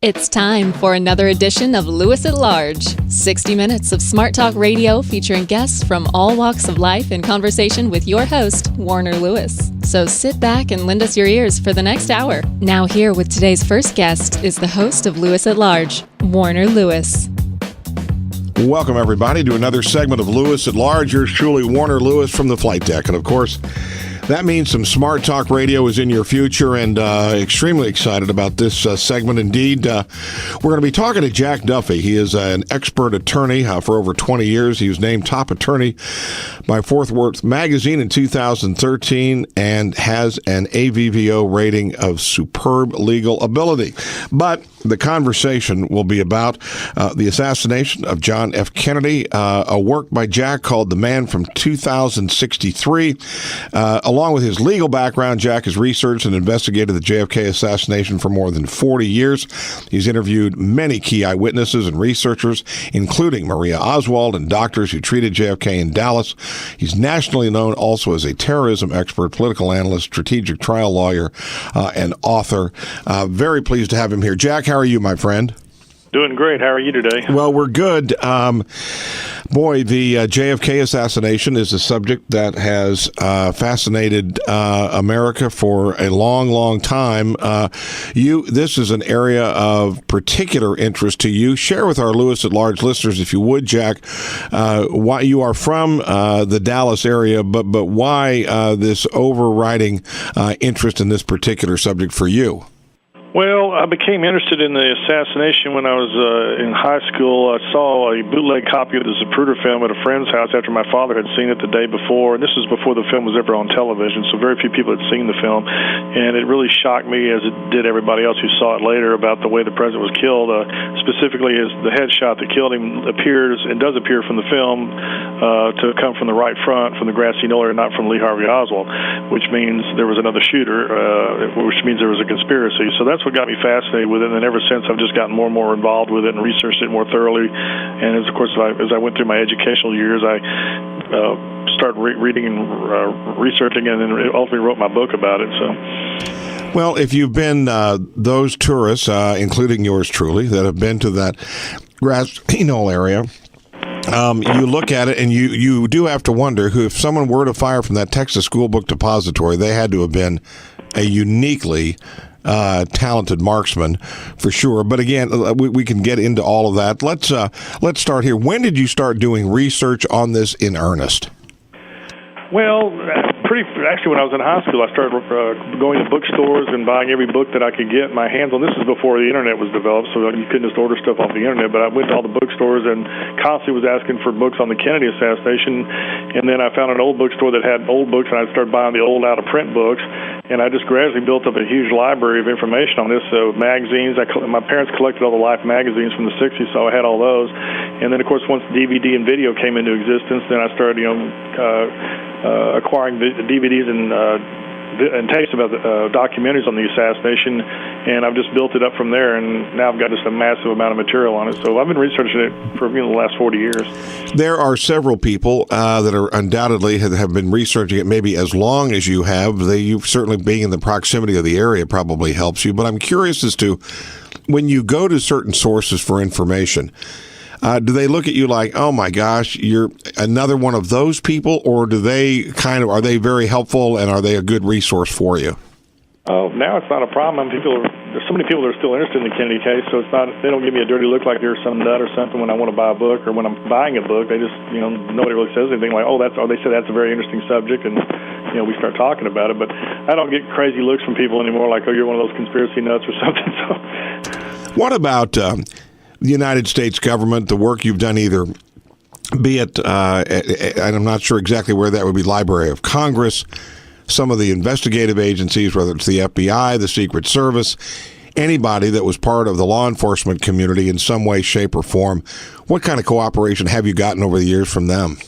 It's time for another edition of Lewis at Large, 60 minutes of smart talk radio featuring guests from all walks of life in conversation with your host, Warner Lewis. So sit back and lend us your ears for the next hour. Now here with today's first guest is the host of Lewis at Large, Warner Lewis. Welcome, everybody, to another segment of Lewis at Large. Yours truly, Warner Lewis from the flight deck. And, of course, that means some smart talk radio is in your future, and extremely excited about this segment. Indeed, we're going to be talking to Jack Duffy. He is an expert attorney for over 20 years. He was named top attorney by Fort Worth Magazine in 2013 and has an AVVO rating of superb legal ability. But the conversation will be about the assassination of John F. Kennedy, a work by Jack called The Man from 2063. Along with his legal background, Jack has researched and investigated the JFK assassination for more than 40 years. He's interviewed many key eyewitnesses and researchers, including Maria Oswald and doctors who treated JFK in Dallas. He's nationally known also as a terrorism expert, political analyst, strategic trial lawyer, and author. Very pleased to have him here. Jack, how are you, my friend? Doing great. How are you today? Well, we're good. Boy, the JFK assassination is a subject that has fascinated America for a long, long time. This is an area of particular interest to you. Share with our Lewis at Large listeners, if you would, Jack, why you are from the Dallas area, but why this overriding interest in this particular subject for you. Well, I became interested in the assassination when I was in high school. I saw a bootleg copy of the Zapruder film at a friend's house after my father had seen it the day before, and this was before the film was ever on television, so very few people had seen the film, and it really shocked me, as it did everybody else who saw it later, about the way the president was killed. Specifically, the headshot that killed him appears and does appear from the film to come from the right front, from the grassy knoll area, not from Lee Harvey Oswald, which means there was another shooter, which means there was a conspiracy. So that's what got me fascinated with it, and then ever since I've just gotten more and more involved with it and researched it more thoroughly. And as I went through my educational years, I started reading and researching, and then ultimately wrote my book about it. So. Well, if you've been those tourists, including yours truly, that have been to that grassy knoll area, you look at it and you do have to wonder who, if someone were to fire from that Texas School Book Depository, they had to have been a uniquely talented marksman for sure. But again, we can get into all of that. Let's start here. When did you start doing research on this in earnest? Well, actually, when I was in high school, I started going to bookstores and buying every book that I could get my hands on. This is before the internet was developed, so you couldn't just order stuff off the internet. But I went to all the bookstores and constantly was asking for books on the Kennedy assassination. And then I found an old bookstore that had old books, and I started buying the old out-of-print books. And I just gradually built up a huge library of information on this. So magazines, my parents collected all the Life magazines from the 60s, so I had all those. And then, of course, once DVD and video came into existence, then I started, acquiring DVDs and tapes about the documentaries on the assassination, and I've just built it up from there, and now I've got just a massive amount of material on it. So I've been researching it for the last 40 years. There are several people that are undoubtedly have been researching it maybe as long as you have. You certainly being in the proximity of the area probably helps you, but I'm curious as to when you go to certain sources for information, do they look at you like, oh my gosh, you're another one of those people, or are they very helpful and are they a good resource for you? Oh, now it's not a problem. There's so many people that are still interested in the Kennedy case, so they don't give me a dirty look like they're some nut or something when I want to buy a book, or when I'm buying a book. They just, nobody really says anything like, they said that's a very interesting subject, and we start talking about it. But I don't get crazy looks from people anymore, like, oh, you're one of those conspiracy nuts or something. So, what about the United States government, the work you've done, either be it, and I'm not sure exactly where that would be, Library of Congress, some of the investigative agencies, whether it's the FBI, the Secret Service, anybody that was part of the law enforcement community in some way, shape, or form, what kind of cooperation have you gotten over the years from them?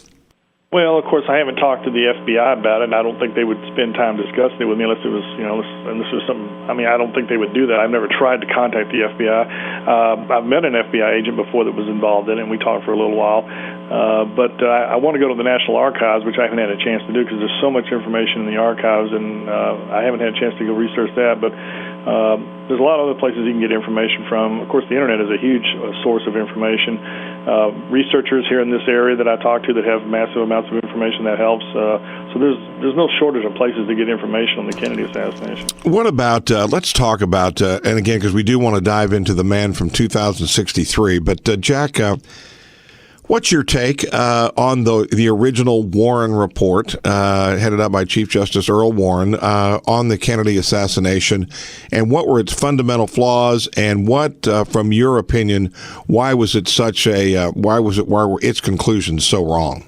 Well, of course, I haven't talked to the FBI about it, and I don't think they would spend time discussing it with me unless it was, and this was something, I don't think they would do that. I've never tried to contact the FBI. I've met an FBI agent before that was involved in it, and we talked for a little while. But I want to go to the National Archives, which I haven't had a chance to do because there's so much information in the archives, and I haven't had a chance to go research that. But There's a lot of other places you can get information from. Of course, the internet is a huge source of information. Researchers here in this area that I talk to that have massive amounts of information that helps. So there's no shortage of places to get information on the Kennedy assassination. What about, let's talk about, and again, because we do want to dive into the man from 2063, but Jack, what's your take on the original Warren report, headed up by Chief Justice Earl Warren, on the Kennedy assassination, and what were its fundamental flaws, and what, from your opinion, why were its conclusions so wrong?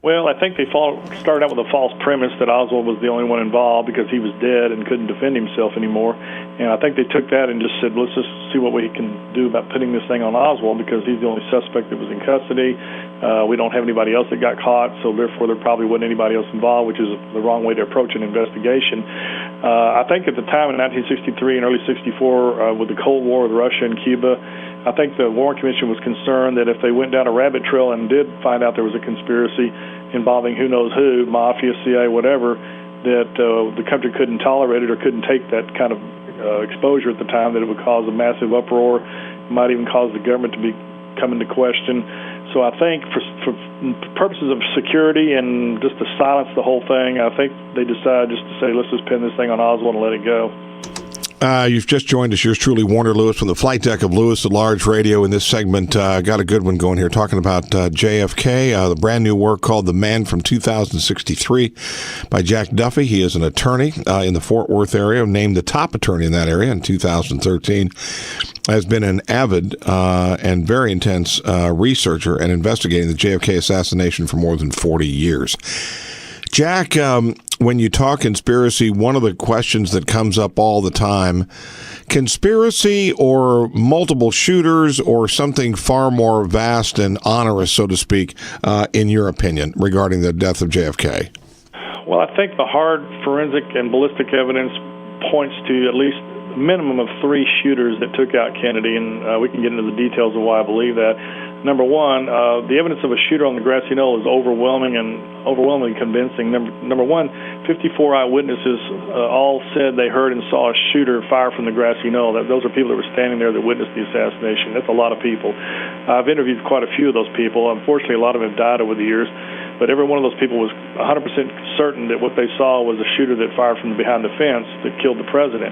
Well, I think they started out with a false premise that Oswald was the only one involved because he was dead and couldn't defend himself anymore. And I think they took that and just said, let's just see what we can do about putting this thing on Oswald because he's the only suspect that was in custody. We don't have anybody else that got caught, so therefore there probably wasn't anybody else involved, which is the wrong way to approach an investigation. I think at the time in 1963 and early 64, with the Cold War with Russia and Cuba, I think the Warren Commission was concerned that if they went down a rabbit trail and did find out there was a conspiracy involving who knows who, mafia, CIA, whatever, that the country couldn't tolerate it or couldn't take that kind of exposure at the time, that it would cause a massive uproar, might even cause the government to come into question. So I think for purposes of security and just to silence the whole thing, I think they decided just to say, let's just pin this thing on Oswald and let it go. You've just joined us. Yours truly, Warner Lewis, from the flight deck of Lewis at Large Radio. In this segment, got a good one going here, talking about JFK, the brand new work called The Man from 2063 by Jack Duffy. He is an attorney in the Fort Worth area, named the top attorney in that area in 2013. Has been an avid and very intense researcher and investigating the JFK assassination for more than 40 years. Jack, when you talk conspiracy, one of the questions that comes up all the time, conspiracy or multiple shooters or something far more vast and onerous, so to speak, in your opinion, regarding the death of JFK? Well, I think the hard forensic and ballistic evidence points to at least a minimum of 3 shooters that took out Kennedy, and we can get into the details of why I believe that. Number one, the evidence of a shooter on the grassy knoll is overwhelmingly convincing. Number one, 54 eyewitnesses all said they heard and saw a shooter fire from the grassy knoll. Those are people that were standing there that witnessed the assassination. That's a lot of people. I've interviewed quite a few of those people. Unfortunately, a lot of them have died over the years. But every one of those people was 100% certain that what they saw was a shooter that fired from behind the fence that killed the president.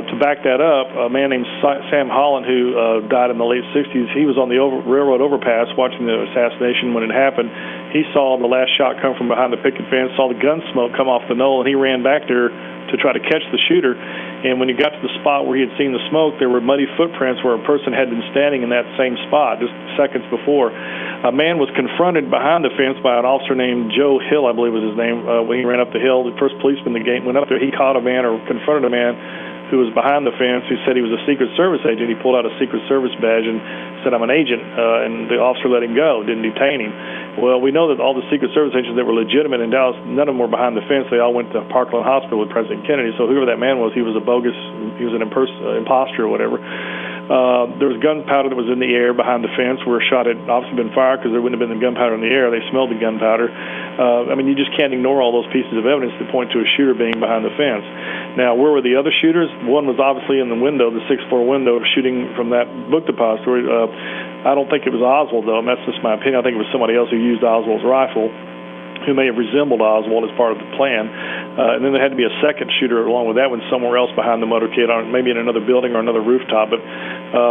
To back that up, a man named Sam Holland, who died in the late 60s, he was on the railroad overpass watching the assassination when it happened. He saw the last shot come from behind the picket fence, saw the gun smoke come off the knoll, and he ran back there to try to catch the shooter. And when he got to the spot where he had seen the smoke, there were muddy footprints where a person had been standing in that same spot just seconds before. A man was confronted behind the fence by an officer named Joe Hill, I believe was his name, when he ran up the hill. The first policeman that went up there, he caught a man or confronted a man who was behind the fence, who said he was a Secret Service agent. He pulled out a Secret Service badge and said, "I'm an agent," and the officer let him go, didn't detain him. Well, we know that all the Secret Service agents that were legitimate in Dallas, none of them were behind the fence. They all went to Parkland Hospital with President Kennedy. So whoever that man was, he was a bogus, he was an imposter or whatever. There was gunpowder that was in the air behind the fence where a shot had obviously been fired because there wouldn't have been the gunpowder in the air. They smelled the gunpowder. I mean, you just can't ignore all those pieces of evidence that point to a shooter being behind the fence. Now, where were the other shooters? One was obviously in the window, the 6th-floor window, shooting from that book depository. I don't think it was Oswald, though, and that's just my opinion. I think it was somebody else who used Oswald's rifle, who may have resembled Oswald as part of the plan. And then there had to be a second shooter along with that one somewhere else behind the motorcade, or maybe in another building or another rooftop. But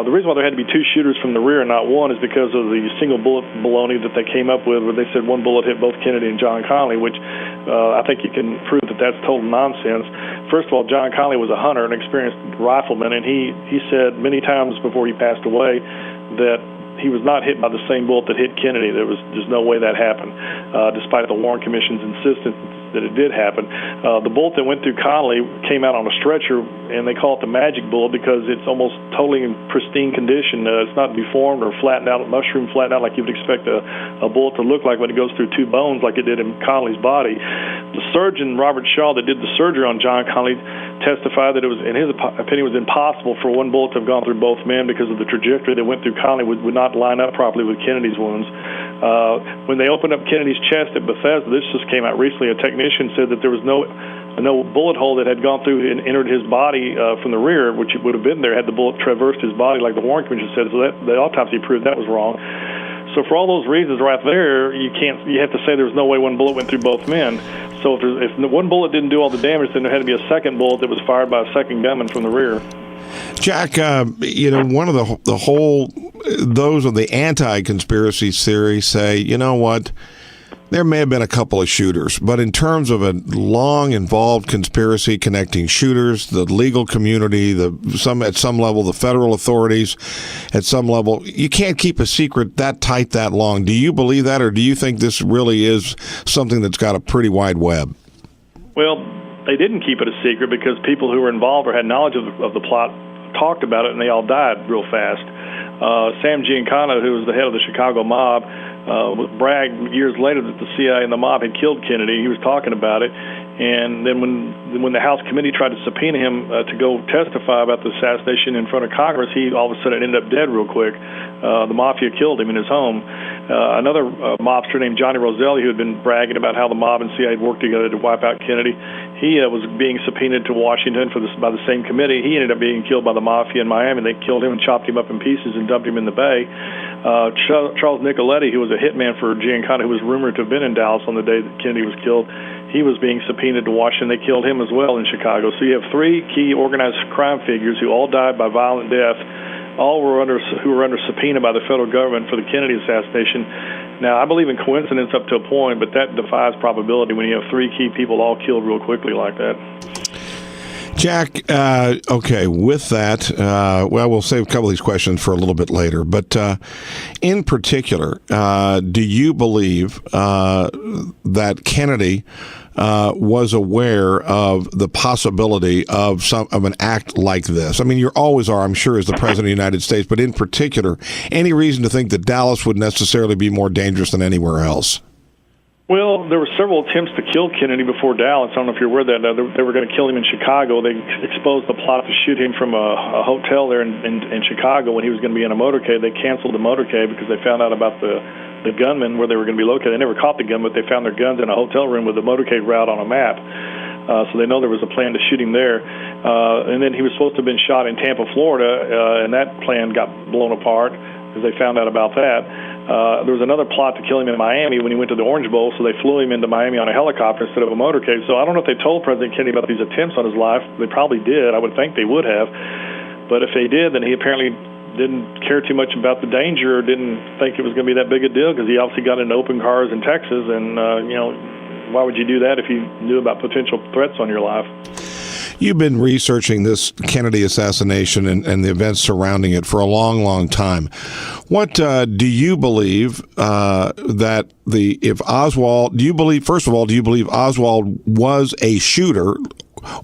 the reason why there had to be 2 shooters from the rear and not one is because of the single bullet baloney that they came up with, where they said one bullet hit both Kennedy and John Connally, which I think you can prove that that's total nonsense. First of all, John Connally was a hunter, an experienced rifleman, and he said many times before he passed away that he was not hit by the same bullet that hit Kennedy. There's no way that happened, despite the Warren Commission's insistence that it did happen. The bullet that went through Connally came out on a stretcher, and they call it the magic bullet because it's almost totally in pristine condition. It's not deformed or flattened out, mushroom flattened out like you would expect a bullet to look like when it goes through 2 bones like it did in Connally's body. The surgeon, Robert Shaw, that did the surgery on John Connally, testified that it was, in his opinion, was impossible for one bullet to have gone through both men because of the trajectory that went through Connally would not line up properly with Kennedy's wounds. When they opened up Kennedy's chest at Bethesda, this just came out recently, a technician said that there was no no bullet hole that had gone through and entered his body from the rear, which it would have been there had the bullet traversed his body, like the Warren Commission said. So that the autopsy proved that was wrong. So for all those reasons right there, you have to say there was no way one bullet went through both men. So if one bullet didn't do all the damage, then there had to be a second bullet that was fired by a second gunman from the rear. Jack, one of those of the anti-conspiracy theories say, you know what, there may have been a couple of shooters, but in terms of a long involved conspiracy connecting shooters, the legal community, at some level, the federal authorities, at some level, you can't keep a secret that tight that long. Do you believe that, or do you think this really is something that's got a pretty wide web? Well, they didn't keep it a secret because people who were involved or had knowledge of the plot talked about it, and they all died real fast. Sam Giancana, who was the head of the Chicago mob, bragged years later that the CIA and the mob had killed Kennedy. He was talking about it. And then when the House committee tried to subpoena him to go testify about the assassination in front of Congress, he all of a sudden ended up dead real quick. The mafia killed him in his home. Another mobster named Johnny Roselli, who had been bragging about how the mob and CIA had worked together to wipe out Kennedy, he was being subpoenaed to Washington by the same committee. He ended up being killed by the mafia in Miami. They killed him and chopped him up in pieces and dumped him in the bay. Charles Nicoletti, who was a hitman for Giancana, who was rumored to have been in Dallas on the day that Kennedy was killed, he was being subpoenaed to Washington. They killed him as well in Chicago. So you have three key organized crime figures who all died by violent death, who were under subpoena by the federal government for the Kennedy assassination. Now, I believe in coincidence up to a point, but that defies probability when you have three key people all killed real quickly like that. Jack, okay, with that, we'll save a couple of these questions for a little bit later. But in particular, do you believe that Kennedy was aware of the possibility of an act like this? I mean, you always are, I'm sure, as the President of the United States, but in particular, any reason to think that Dallas would necessarily be more dangerous than anywhere else? Well, there were several attempts to kill Kennedy before Dallas. I don't know if you're aware of that. They were going to kill him in Chicago. They exposed the plot to shoot him from a hotel there in Chicago when he was going to be in a motorcade. They canceled the motorcade because they found out about the gunmen where they were going to be located. They never caught the gun, but they found their guns in a hotel room with the motorcade route on a map. So they know there was a plan to shoot him there. And then he was supposed to have been shot in Tampa, Florida, and that plan got blown apart because they found out about that. There was another plot to kill him in Miami when he went to the Orange Bowl, so they flew him into Miami on a helicopter instead of a motorcade. So I don't know if they told President Kennedy about these attempts on his life. They probably did. I would think they would have. But if they did, then he apparently didn't care too much about the danger or didn't think it was going to be that big a deal because he obviously got into open cars in Texas. And, why would you do that if you knew about potential threats on your life? You've been researching this Kennedy assassination and the events surrounding it for a long, long time. What do you believe first of all, do you believe Oswald was a shooter,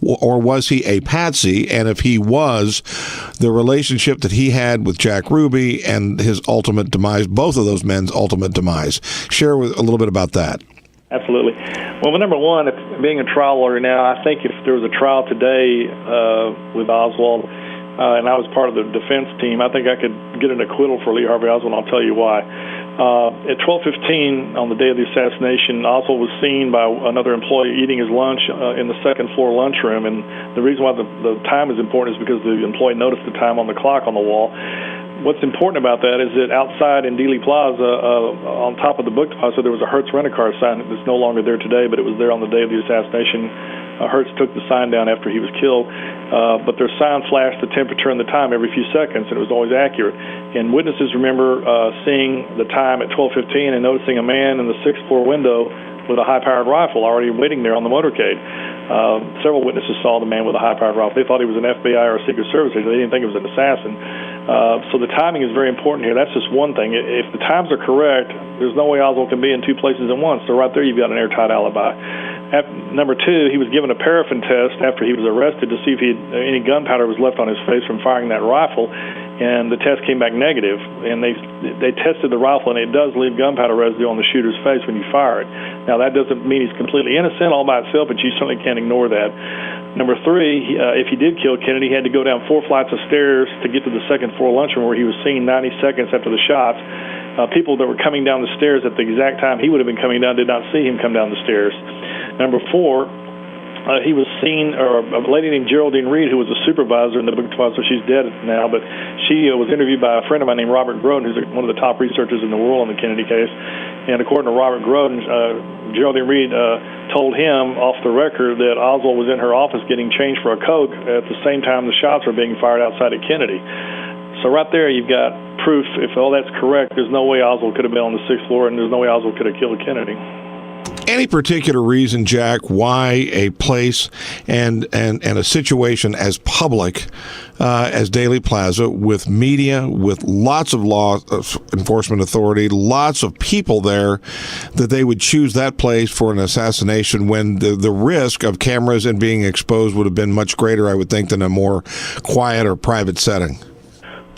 or was he a patsy? And if he was, the relationship that he had with Jack Ruby and his ultimate demise, both of those men's ultimate demise. Share a little bit about that. Absolutely. Well, number one, being a trial lawyer now, I think if there was a trial today with Oswald, and I was part of the defense team, I think I could get an acquittal for Lee Harvey Oswald, and I'll tell you why. At 12:15 on the day of the assassination, Oswald was seen by another employee eating his lunch in the second floor lunchroom, and the reason why the time is important is because the employee noticed the time on the clock on the wall. What's important about that is that outside in Dealey Plaza, on top of the book deposit, there was a Hertz rent-a-car sign that's no longer there today, but it was there on the day of the assassination. Hertz took the sign down after he was killed, but their sign flashed the temperature and the time every few seconds, and it was always accurate. And witnesses remember seeing the time at 12:15 and noticing a man in the sixth floor window with a high-powered rifle already waiting there on the motorcade. Several witnesses saw the man with a high-powered rifle. They thought he was an FBI or a Secret Service agent. They didn't think it was an assassin. So the timing is very important here. That's just one thing. If the times are correct, there's no way Oswald can be in two places at once. So right there, you've got an airtight alibi. Number two, he was given a paraffin test after he was arrested to see if any gunpowder was left on his face from firing that rifle, and the test came back negative. And they tested the rifle, and it does leave gunpowder residue on the shooter's face when you fire it. Now, that doesn't mean he's completely innocent all by itself, but you certainly can't ignore that. Number three, if he did kill Kennedy, he had to go down 4 flights of stairs to get to the second floor lunchroom where he was seen 90 seconds after the shots. People that were coming down the stairs at the exact time he would have been coming down did not see him come down the stairs. Number four, he was seen, or a lady named Geraldine Reed, who was a supervisor in the book department, so she's dead now, but she was interviewed by a friend of mine named Robert Groden, who's one of the top researchers in the world on the Kennedy case. And according to Robert Groden, Geraldine Reed told him off the record that Oswald was in her office getting changed for a Coke at the same time the shots were being fired outside of Kennedy. So right there you've got proof. If all that's correct, there's no way Oswald could have been on the 6th floor, and there's no way Oswald could have killed Kennedy. Any particular reason, Jack, why a place and a situation as public as Daley Plaza, with media, with lots of law enforcement authority, lots of people there, that they would choose that place for an assassination when the risk of cameras and being exposed would have been much greater, I would think, than a more quiet or private setting?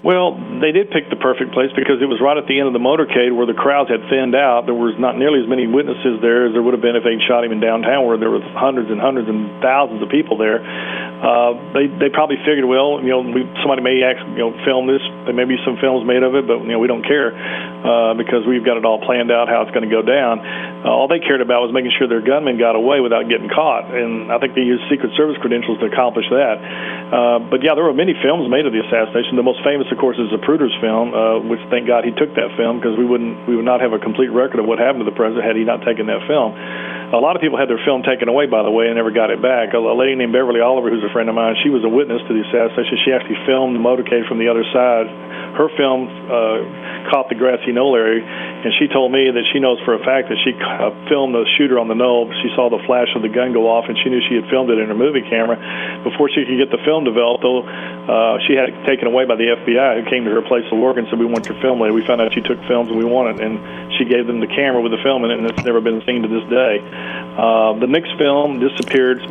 Well, they did pick the perfect place because it was right at the end of the motorcade where the crowds had thinned out. There was not nearly as many witnesses there as there would have been if they'd shot him in downtown, where there were hundreds and hundreds and thousands of people there. They probably figured, well, somebody may actually, film this. There may be some films made of it, but we don't care because we've got it all planned out how it's going to go down. All they cared about was making sure their gunman got away without getting caught, and I think they used Secret Service credentials to accomplish that. But yeah, there were many films made of the assassination. The most famous, of course, is Zapruder's film, which thank God he took that film, because we would not have a complete record of what happened to the president had he not taken that film. A lot of people had their film taken away, by the way, and never got it back. A lady named Beverly Oliver, who's a friend of mine, she was a witness to the assassination. She actually filmed the motorcade from the other side. Her film caught the grassy knoll area, and she told me that she knows for a fact that she filmed the shooter on the knoll. She saw the flash of the gun go off, and she knew she had filmed it in her movie camera. Before she could get the film developed, though, she had it taken away by the FBI, who came to her place of work and said, "We want your film lady." We found out she took films and we want it, and she gave them the camera with the film in it, and it's never been seen to this day. The Nix film disappeared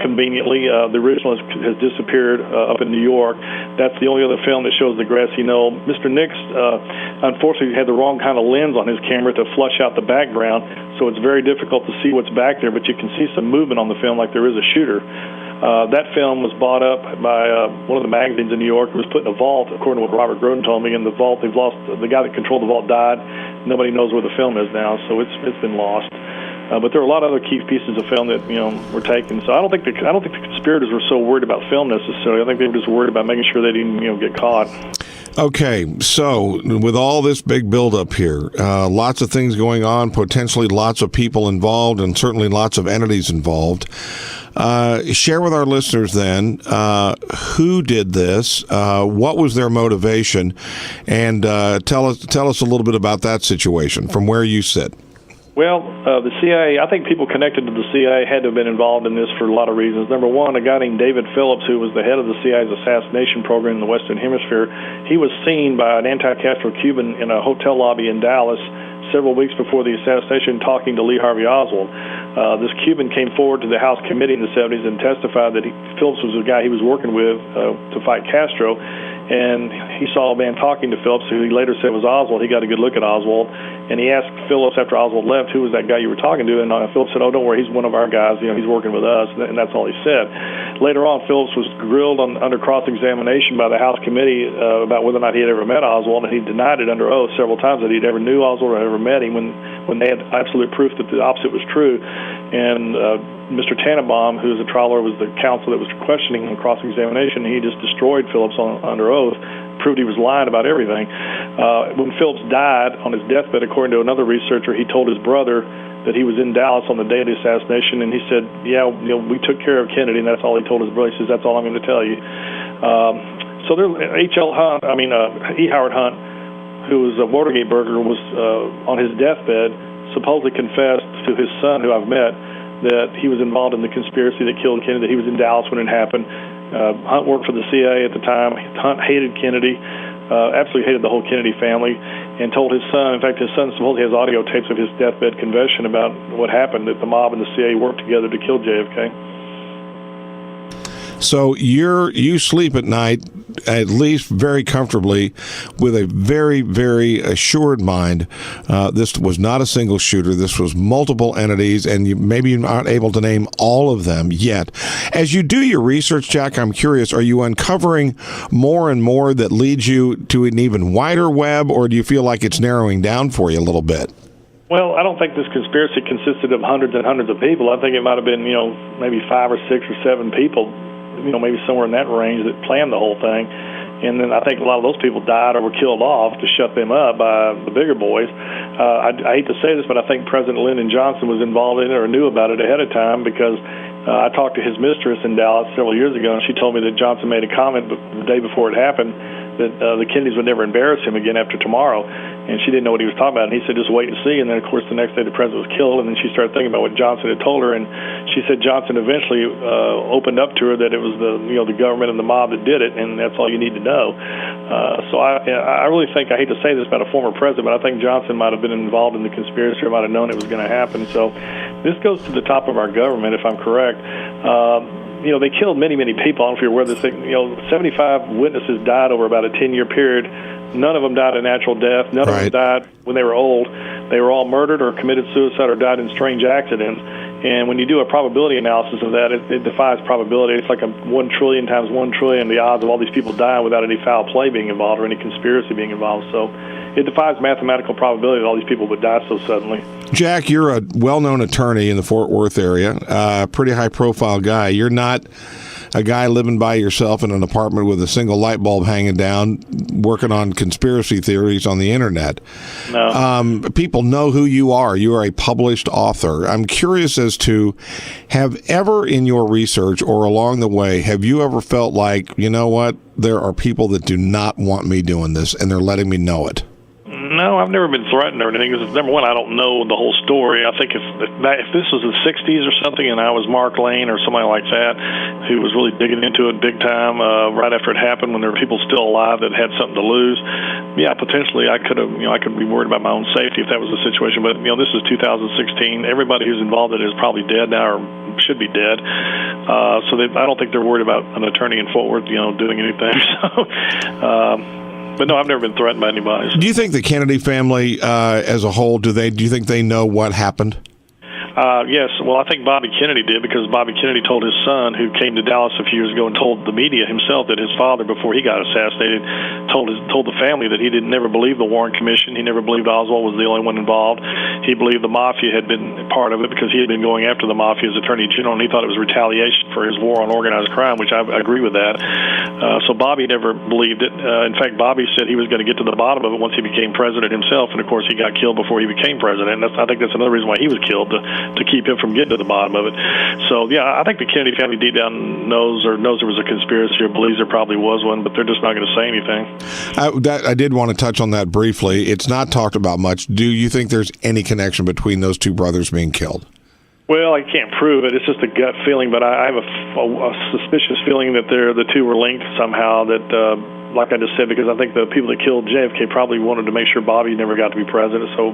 conveniently. The original has disappeared up in New York. That's the only other film that shows the grassy knoll. Mr. Nix, unfortunately, had the wrong kind of lens on his camera to flush out the background, so it's very difficult to see what's back there, but you can see some movement on the film like there is a shooter. That film was bought up by one of the magazines in New York. It was put in a vault, according to what Robert Groden told me. In the vault, they've lost the guy that controlled the vault died. Nobody knows where the film is now, so it's been lost. But there are a lot of other key pieces of film that were taken. So I don't think the conspirators were so worried about film necessarily. I think they were just worried about making sure they didn't get caught. Okay, so with all this big buildup here, lots of things going on, potentially lots of people involved, and certainly lots of entities involved. Share with our listeners then who did this, what was their motivation, and tell us a little bit about that situation from where you sit. Well, the CIA, I think people connected to the CIA had to have been involved in this for a lot of reasons. Number one, a guy named David Phillips, who was the head of the CIA's assassination program in the Western Hemisphere, he was seen by an anti-Castro Cuban in a hotel lobby in Dallas several weeks before the assassination talking to Lee Harvey Oswald. This Cuban came forward to the House committee in the 70s and testified that Phillips was the guy he was working with to fight Castro. And he saw a man talking to Phillips, who he later said was Oswald. He got a good look at Oswald, and he asked Phillips after Oswald left, "Who was that guy you were talking to?" And Phillips said, "Oh, don't worry, he's one of our guys. He's working with us." And that's all he said. Later on, Phillips was grilled under cross-examination by the House committee about whether or not he had ever met Oswald, and he denied it under oath several times that he'd ever knew Oswald or ever met him when they had absolute proof that the opposite was true. And Mr. Tannenbaum, who was a trial lawyer, was the counsel that was questioning him in cross-examination. He just destroyed Phillips under oath, proved he was lying about everything. When Phillips died on his deathbed, according to another researcher, he told his brother that he was in Dallas on the day of the assassination, and he said, we took care of Kennedy, and that's all he told his brother. He says, "That's all I'm going to tell you." So there, E. Howard Hunt, who was a Watergate burglar, was on his deathbed, supposedly confessed to his son, who I've met, that he was involved in the conspiracy that killed Kennedy, that he was in Dallas when it happened. Hunt worked for the CIA at the time. Hunt hated Kennedy, absolutely hated the whole Kennedy family, and told his son, in fact, his son supposedly has audio tapes of his deathbed confession about what happened, that the mob and the CIA worked together to kill JFK. So you sleep at night, at least very comfortably, with a very, very assured mind. This was not a single shooter. This was multiple entities, and maybe you're not able to name all of them yet. As you do your research, Jack, I'm curious, are you uncovering more and more that leads you to an even wider web, or do you feel like it's narrowing down for you a little bit? Well, I don't think this conspiracy consisted of hundreds and hundreds of people. I think it might have been, maybe 5 or 6 or 7 people, maybe somewhere in that range that planned the whole thing. And then I think a lot of those people died or were killed off to shut them up by the bigger boys. I hate to say this, but I think President Lyndon Johnson was involved in it or knew about it ahead of time, because I talked to his mistress in Dallas several years ago, and she told me that Johnson made a comment the day before it happened that the Kennedys would never embarrass him again after tomorrow. And she didn't know what he was talking about. And he said, just wait and see. And then, of course, the next day the president was killed. And then she started thinking about what Johnson had told her. And she said Johnson eventually opened up to her that it was the government and the mob that did it, and that's all you need to know. So I really think, I hate to say this about a former president, but I think Johnson might have been involved in the conspiracy or might have known it was going to happen. So this goes to the top of our government, if I'm correct. They killed many, many people. I don't know if you're aware of this thing. 75 witnesses died over about a 10-year period. None of them died a natural death. None of them died when they were old. They were all murdered or committed suicide or died in strange accidents. And when you do a probability analysis of that, it defies probability. It's like a 1 trillion times 1 trillion, the odds of all these people dying without any foul play being involved or any conspiracy being involved. So it defies mathematical probability that all these people would die so suddenly. Jack, you're a well-known attorney in the Fort Worth area, pretty high-profile guy. You're not a guy living by yourself in an apartment with a single light bulb hanging down, working on conspiracy theories on the internet. No. People know who you are. You are a published author. I'm curious as to, have ever in your research or along the way, have you ever felt like, you know what, there are people that do not want me doing this, and they're letting me know it? No, I've never been threatened or anything. Because number one, I don't know the whole story. I think if this was the 60s or something and I was Mark Lane or somebody like that who was really digging into it big time right after it happened, when there were people still alive that had something to lose, yeah, potentially I could have, I could be worried about my own safety if that was the situation. But, this is 2016. Everybody who's involved in it is probably dead now or should be dead. So I don't think they're worried about an attorney in Fort Worth, doing anything. But no, I've never been threatened by anybody. Do you think the Kennedy family as a whole, do you think they know what happened? Yes. Well, I think Bobby Kennedy did, because Bobby Kennedy told his son, who came to Dallas a few years ago and told the media himself that his father, before he got assassinated, told the family that he never believed the Warren Commission. He never believed Oswald was the only one involved. He believed the mafia had been part of it because he had been going after the mafia as Attorney General, and he thought it was retaliation for his war on organized crime, which I agree with that. So Bobby never believed it. In fact, Bobby said he was going to get to the bottom of it once he became president himself, and of course he got killed before he became president. I think that's another reason why he was killed, to keep him from getting to the bottom of it. So, yeah, I think the Kennedy family deep down knows there was a conspiracy or believes there probably was one, but they're just not going to say anything. I did want to touch on that briefly. It's not talked about much. Do you think there's any connection between those two brothers being killed? Well, I can't prove it. It's just a gut feeling, but I have a suspicious feeling that the two were linked somehow, that like I just said, because I think the people that killed JFK probably wanted to make sure Bobby never got to be president. So,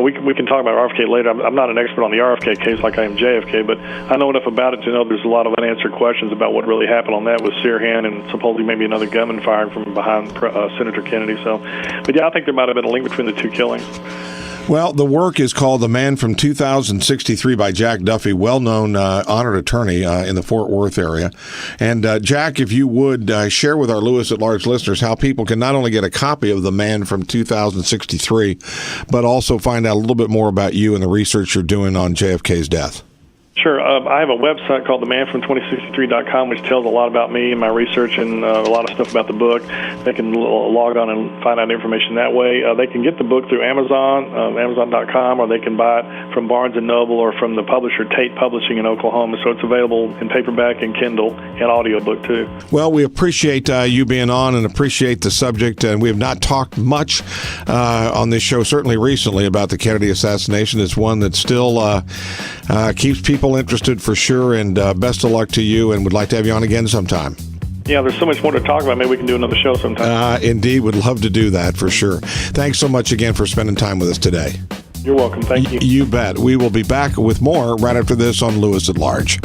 we can talk about RFK later. I'm not an expert on the RFK case like I am JFK, but I know enough about it to know there's a lot of unanswered questions about what really happened on that with Sirhan and supposedly maybe another gunman firing from behind Senator Kennedy. So, but yeah, I think there might have been a link between the two killings. Well, the work is called The Man from 2063 by Jack Duffy, well-known honored attorney in the Fort Worth area. And Jack, if you would share with our Lewis at Large listeners how people can not only get a copy of The Man from 2063, but also find out a little bit more about you and the research you're doing on JFK's death. Sure. I have a website called themanfrom2063.com, which tells a lot about me and my research and a lot of stuff about the book. They can log on and find out information that way. They can get the book through Amazon, Amazon.com, or they can buy it from Barnes & Noble or from the publisher Tate Publishing in Oklahoma. So it's available in paperback and Kindle and audiobook, too. Well, we appreciate you being on and appreciate the subject. And we have not talked much on this show, certainly recently, about the Kennedy assassination. It's one that still keeps people interested for sure, and best of luck to you, and would like to have you on again sometime. Yeah, there's so much more to talk about. Maybe we can do another show sometime. Indeed, would love to do that for sure. Thanks so much again for spending time with us today. You're welcome. Thank you. You bet. We will be back with more right after this on Lewis at Large.